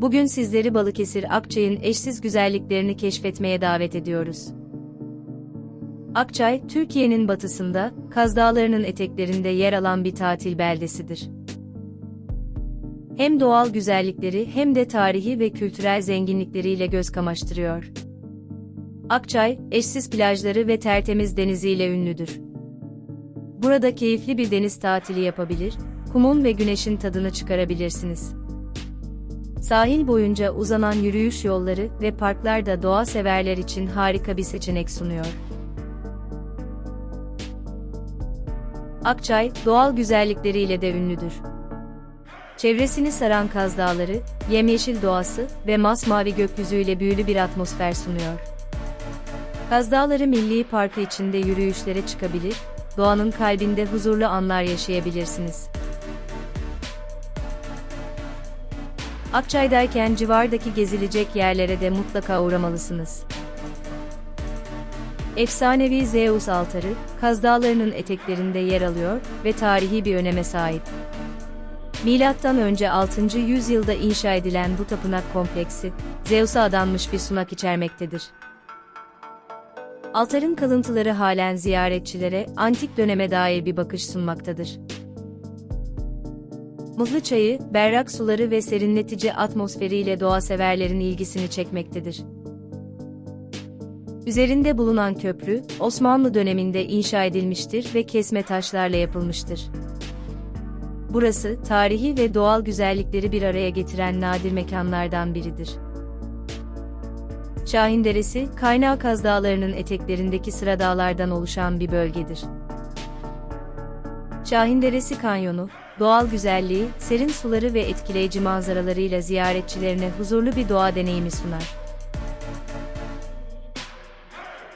Bugün sizleri Balıkesir Akçay'ın eşsiz güzelliklerini keşfetmeye davet ediyoruz. Akçay, Türkiye'nin batısında, Kaz Dağları'nın eteklerinde yer alan bir tatil beldesidir. Hem doğal güzellikleri hem de tarihi ve kültürel zenginlikleriyle göz kamaştırıyor. Akçay, eşsiz plajları ve tertemiz deniziyle ünlüdür. Burada keyifli bir deniz tatili yapabilir, kumun ve güneşin tadını çıkarabilirsiniz. Sahil boyunca uzanan yürüyüş yolları ve parklar da doğa severler için harika bir seçenek sunuyor. Akçay, doğal güzellikleriyle de ünlüdür. Çevresini saran Kaz Dağları, yemyeşil doğası ve masmavi gökyüzüyle büyülü bir atmosfer sunuyor. Kaz Dağları Milli Parkı içinde yürüyüşlere çıkabilir, doğanın kalbinde huzurlu anlar yaşayabilirsiniz. Akçay'dayken civardaki gezilecek yerlere de mutlaka uğramalısınız. Efsanevi Zeus altarı, Kaz Dağları'nın eteklerinde yer alıyor ve tarihi bir öneme sahip. Milattan önce 6. yüzyılda inşa edilen bu tapınak kompleksi, Zeus'a adanmış bir sunak içermektedir. Altarın kalıntıları halen ziyaretçilere antik döneme dair bir bakış sunmaktadır. Mıhlı çayı, berrak suları ve serinletici atmosferiyle doğa severlerin ilgisini çekmektedir. Üzerinde bulunan köprü, Osmanlı döneminde inşa edilmiştir ve kesme taşlarla yapılmıştır. Burası, tarihi ve doğal güzellikleri bir araya getiren nadir mekanlardan biridir. Şahinderesi, kaynağı Kaz Dağları'nın eteklerindeki sıra dağlardan oluşan bir bölgedir. Şahinderesi Kanyonu, doğal güzelliği, serin suları ve etkileyici manzaralarıyla ziyaretçilerine huzurlu bir doğa deneyimi sunar.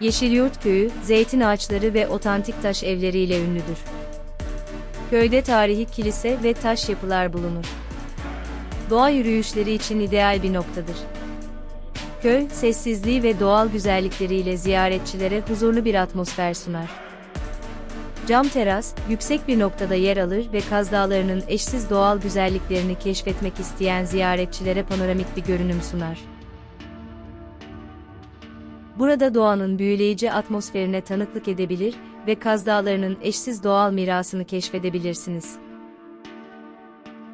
Yeşilyurt Köyü, zeytin ağaçları ve otantik taş evleriyle ünlüdür. Köyde tarihi kilise ve taş yapılar bulunur. Doğa yürüyüşleri için ideal bir noktadır. Köy, sessizliği ve doğal güzellikleriyle ziyaretçilere huzurlu bir atmosfer sunar. Cam teras, yüksek bir noktada yer alır ve Kaz Dağları'nın eşsiz doğal güzelliklerini keşfetmek isteyen ziyaretçilere panoramik bir görünüm sunar. Burada doğanın büyüleyici atmosferine tanıklık edebilir ve Kaz Dağları'nın eşsiz doğal mirasını keşfedebilirsiniz.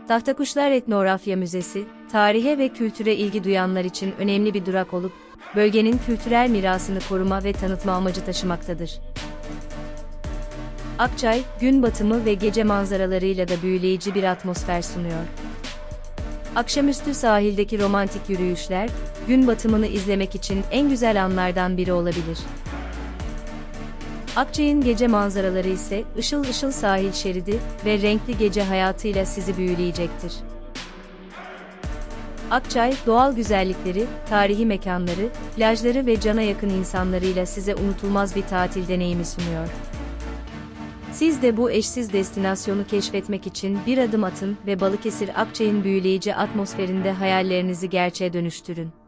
Tahtakuşlar Etnografya Müzesi, tarihe ve kültüre ilgi duyanlar için önemli bir durak olup, bölgenin kültürel mirasını koruma ve tanıtma amacı taşımaktadır. Akçay, gün batımı ve gece manzaralarıyla da büyüleyici bir atmosfer sunuyor. Akşamüstü sahildeki romantik yürüyüşler, gün batımını izlemek için en güzel anlardan biri olabilir. Akçay'ın gece manzaraları ise ışıl ışıl sahil şeridi ve renkli gece hayatıyla sizi büyüleyecektir. Akçay, doğal güzellikleri, tarihi mekanları, plajları ve cana yakın insanlarıyla size unutulmaz bir tatil deneyimi sunuyor. Siz de bu eşsiz destinasyonu keşfetmek için bir adım atın ve Balıkesir Akçay'ın büyüleyici atmosferinde hayallerinizi gerçeğe dönüştürün.